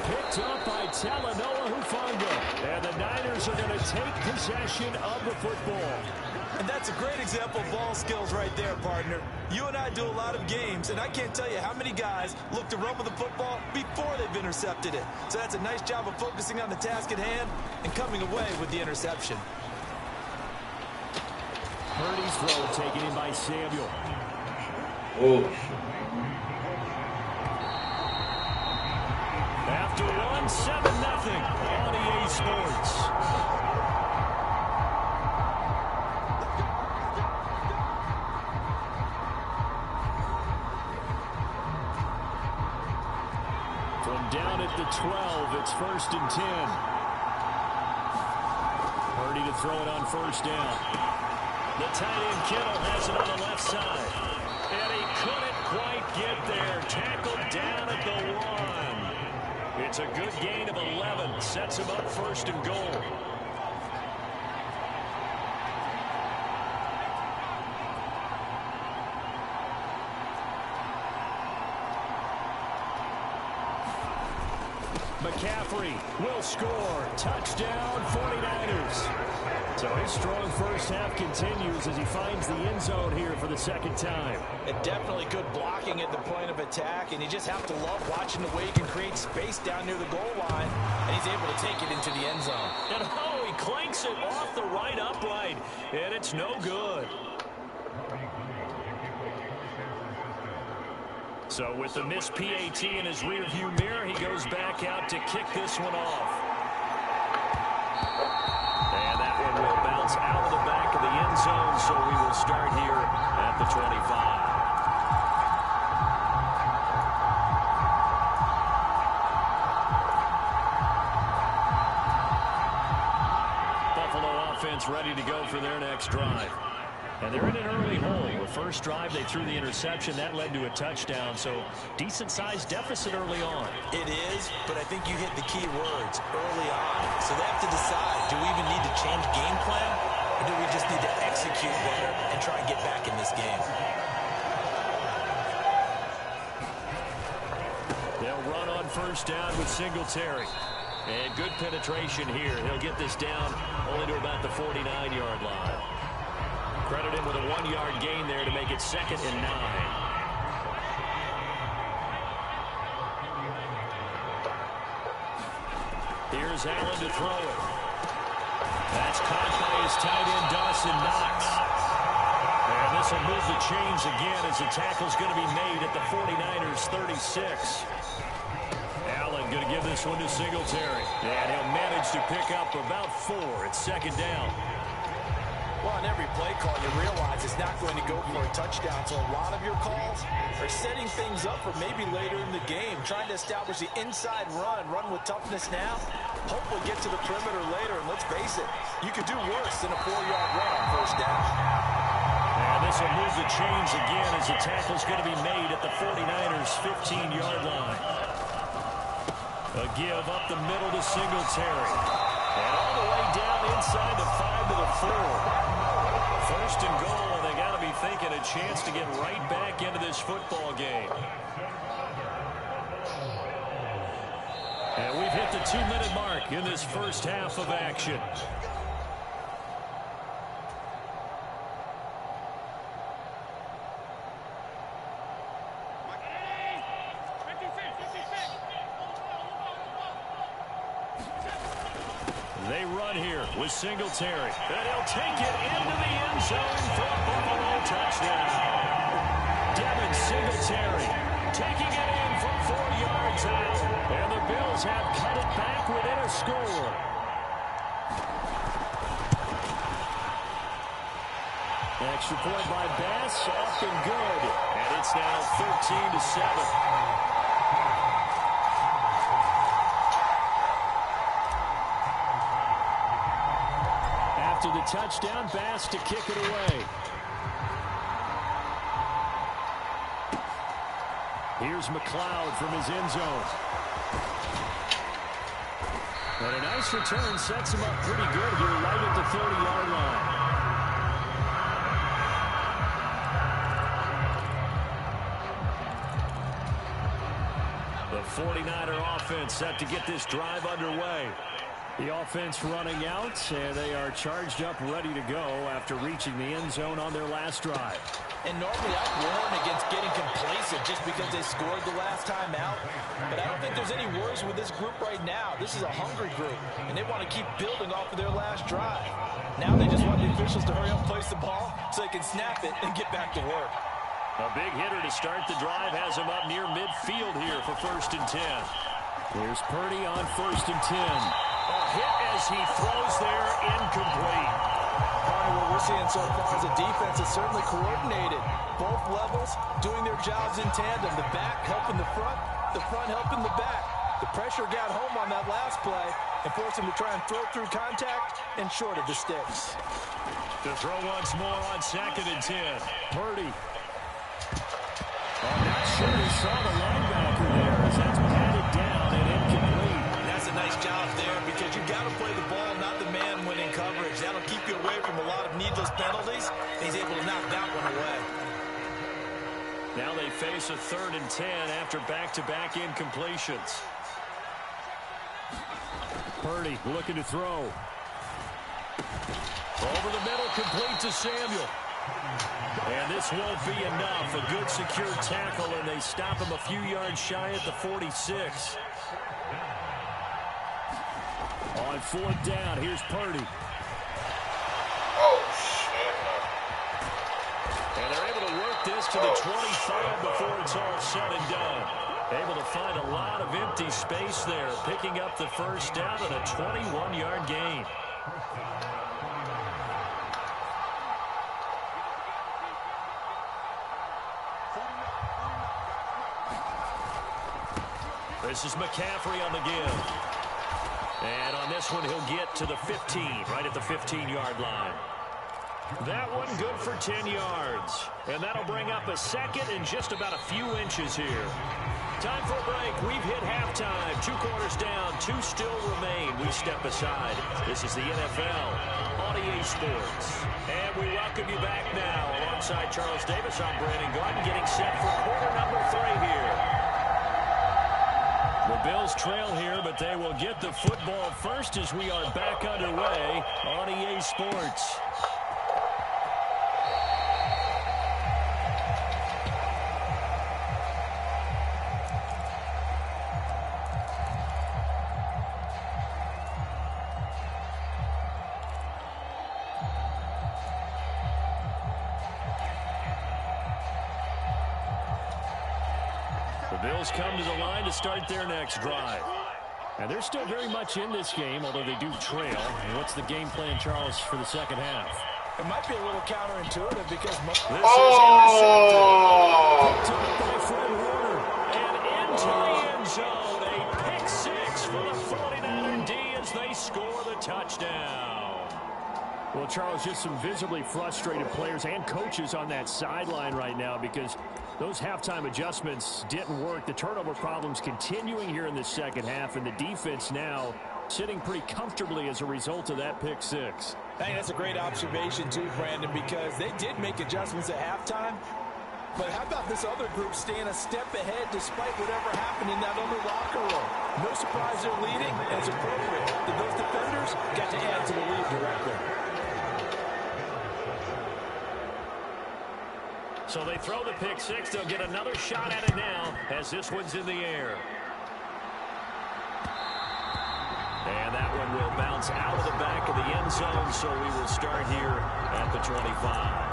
Picked up by Talanoa Hufanga. And the Niners are going to take possession of the football. And that's a great example of ball skills right there, partner. You and I do a lot of games, and I can't tell you how many guys look to run with the football before they've intercepted it. So that's a nice job of focusing on the task at hand and coming away with the interception. Purdy's throw taken in by Samuel. Oh. After one, 7-0 on EA Sports. From down at the 12, it's 1st and 10. Purdy to throw it on 1st down. The tight end Kittle has it on the left side. And he couldn't quite get there. Tackled down at the 1. It's a good gain of 11. Sets him up 1st and goal. McCaffrey will score. Touchdown, 49ers. So his strong first half continues as he finds the end zone here for the 2nd time. And definitely good blocking at the point of attack, and you just have to love watching the way he can create space down near the goal line, and he's able to take it into the end zone. And oh, he clanks it off the right upright, and it's no good. So with the missed PAT in his rearview mirror, he goes back out to kick this one off. And that one will bounce out of the back of the end zone, so we will start here at the 25. Buffalo offense ready to go for their next drive. And they're in an early hole. The first drive, they threw the interception. That led to a touchdown, so decent-sized deficit early on. It is, but I think you hit the key words, early on. So they have to decide, do we even need to change game plan, or do we just need to execute better and try and get back in this game? They'll run on 1st down with Singletary. And good penetration here. He'll get this down only to about the 49-yard line. Credit him with a 1-yard gain there to make it 2nd and 9. Here's Allen to throw it. That's caught by his tight end, Dawson Knox. And this will move the chains again as the tackle's going to be made at the 49ers 36. Allen going to give this one to Singletary. And he'll manage to pick up about 4. It's 2nd down. Well, on every play call, you realize it's not going to go for a touchdown. So a lot of your calls are setting things up for maybe later in the game, trying to establish the inside run with toughness now. Hopefully get to the perimeter later, and let's face it, you could do worse than a 4-yard run on 1st down. And this will move the chains again as the tackle's going to be made at the 49ers 15-yard line. A give up the middle to Singletary. And all the way down inside the 5 to the 4. 1st and goal, and they got to be thinking a chance to get right back into this football game. And we've hit the 2-minute mark in this first half of action. They run here with Singletary. And he'll take it into the end zone for a Buffalo touchdown. Devin Singletary taking it in from 4 yards out. And the Bills have cut it back within a score. Extra point by Bass, up and good. And it's now 13-7. To the touchdown, Bass to kick it away. Here's McLeod from his end zone. And a nice return sets him up pretty good here right at the 30-yard line. The 49er offense set to get this drive underway. The offense running out, and they are charged up, ready to go after reaching the end zone on their last drive. And normally I'd warn against getting complacent just because they scored the last time out. But I don't think there's any worries with this group right now. This is a hungry group, and they want to keep building off of their last drive. Now they just want the officials to hurry up and place the ball so they can snap it and get back to work. A big hitter to start the drive has him up near midfield here for 1st and 10. Here's Purdy on 1st and 10. A hit as he throws there, incomplete. What we're seeing so far is a defense that's certainly coordinated. Both levels doing their jobs in tandem. The back helping the front helping the back. The pressure got home on that last play and forced him to try and throw through contact and shorted the sticks. To throw once more on 2nd and 10. Purdy. I'm not sure he saw the linebacker there as that's patted down and incomplete. That's a nice job there because you got to play the ball, not the man when in coverage. That'll keep you away from a lot of needless penalties. He's able to knock that one away. Now they face a 3rd and 10 after back-to-back incompletions. Purdy looking to throw. Over the middle, complete to Samuel. And this won't be enough. A good secure tackle, and they stop him a few yards shy at the 46. On 4th down, here's Purdy. Oh, shit. And they're able to work this to the 25 before it's all said and done. Able to find a lot of empty space there, picking up the 1st down and a 21-yard gain. This is McCaffrey on the give. And on this one, he'll get to the 15, right at the 15-yard line. That one good for 10 yards. And that'll bring up a 2nd and just about a few inches here. Time for a break. We've hit halftime. 2 quarters down. 2 still remain. We step aside. This is the NFL on EA Sports. And we welcome you back now. Alongside Charles Davis, I'm Brandon Garden, getting set for quarter number 3 here. The Bills trail here, but they will get the football first as we are back underway on EA Sports. Bills come to the line to start their next drive. And they're still very much in this game, although they do trail. And what's the game plan, Charles, for the second half? It might be a little counterintuitive because this is intercepted. Picked up by Fred Warner. And into the end zone. A pick six for the 49er D as they score the touchdown. Well, Charles, just some visibly frustrated players and coaches on that sideline right now because those halftime adjustments didn't work. The turnover problems continuing here in the second half, and the defense now sitting pretty comfortably as a result of that pick six. I think that's a great observation, too, Brandon, because they did make adjustments at halftime. But how about this other group staying a step ahead despite whatever happened in that other locker room? No surprise they're leading, and it's appropriate that those defenders got to add to the lead directly. So they throw the pick six. They'll get another shot at it now as this one's in the air. And that one will bounce out of the back of the end zone, so we will start here at the 25.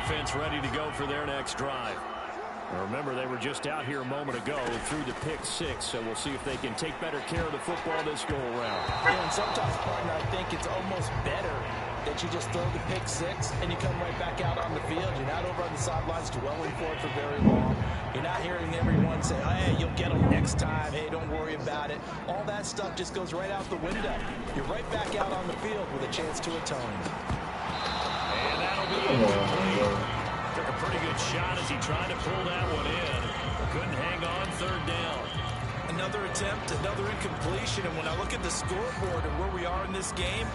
Offense ready to go for their next drive. Now remember, they were just out here a moment ago and threw the pick six, so we'll see if they can take better care of the football this go around. Yeah, and sometimes, partner, I think it's almost better that you just throw the pick six and you come right back out on the field. You're not over on the sidelines dwelling for it for very long. You're not hearing everyone say, hey, you'll get them next time. Hey, don't worry about it. All that stuff just goes right out the window. You're right back out on the field with a chance to atone. And that'll be incomplete. Took a pretty good shot as he tried to pull that one in. Couldn't hang on third down. Another attempt, another incompletion. And when I look at the scoreboard and where we are in this game,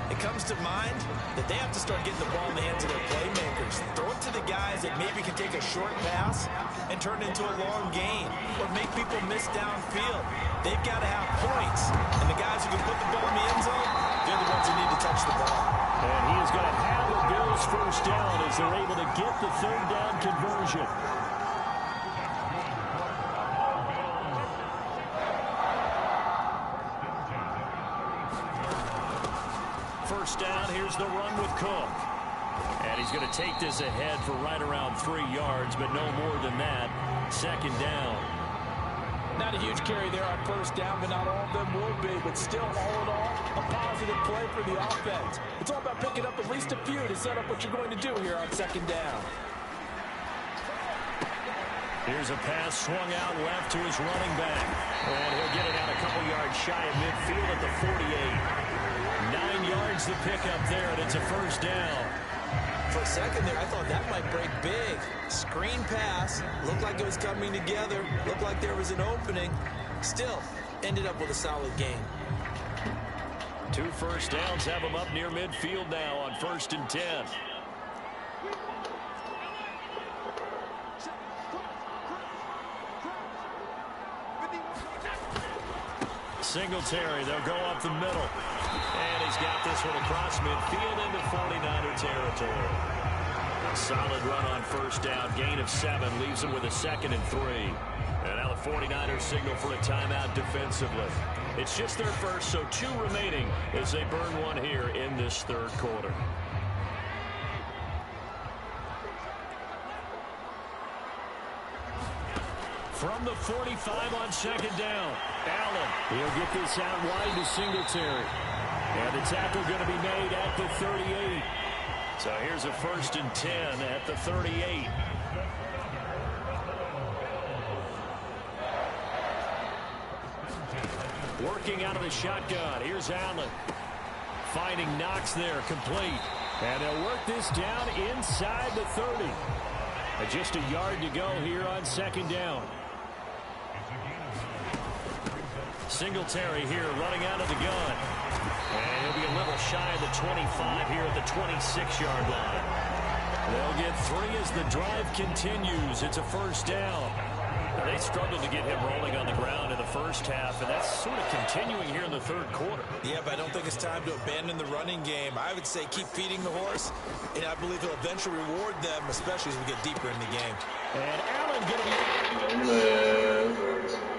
it comes to mind that they have to start getting the ball in the hands of their playmakers. Throw it to the guys that maybe can take a short pass and turn it into a long gain or make people miss downfield. They've got to have points. And the guys who can put the ball in the end zone, they're the ones who need to touch the ball. And he is going to have the Bills first down as they're able to get the third down conversion. First down, here's the run with Cook. And he's going to take this ahead for right around 3 yards, but no more than that. Second down. Not a huge carry there on first down, but not all of them will be. But still, all in all, a positive play for the offense. It's all about picking up at least a few to set up what you're going to do here on second down. Here's a pass swung out left to his running back. And he'll get it out a couple yards shy of midfield at the 48. 9 yards the pickup there, and it's a first down. For a second there, I thought that might break big. Screen pass. Looked like it was coming together. Looked like there was an opening. Still, ended up with a solid game. 2 first downs have them up near midfield now on 1st and 10. Singletary, they'll go up the middle. And he's got this one across midfield into 49er territory. A solid run on first down. Gain of 7 leaves him with a 2nd and 3. And now the 49ers signal for a timeout defensively. It's just their first, so 2 remaining as they burn one here in this third quarter. From the 45 on second down. Allen, he'll get this out wide to Singletary. And the tackle going to be made at the 38. So here's a 1st and 10 at the 38. Working out of the shotgun. Here's Allen. Finding Knox there, complete. And they'll work this down inside the 30. Just a yard to go here on second down. Singletary here running out of the gun. And he'll be a little shy of the 25 here at the 26-yard line. They'll get 3 as the drive continues. It's a first down. Now, they struggled to get him rolling on the ground in the first half, and that's sort of continuing here in the third quarter. Yeah, but I don't think it's time to abandon the running game. I would say keep feeding the horse, and I believe he'll eventually reward them, especially as we get deeper in the game. And Allen going to be...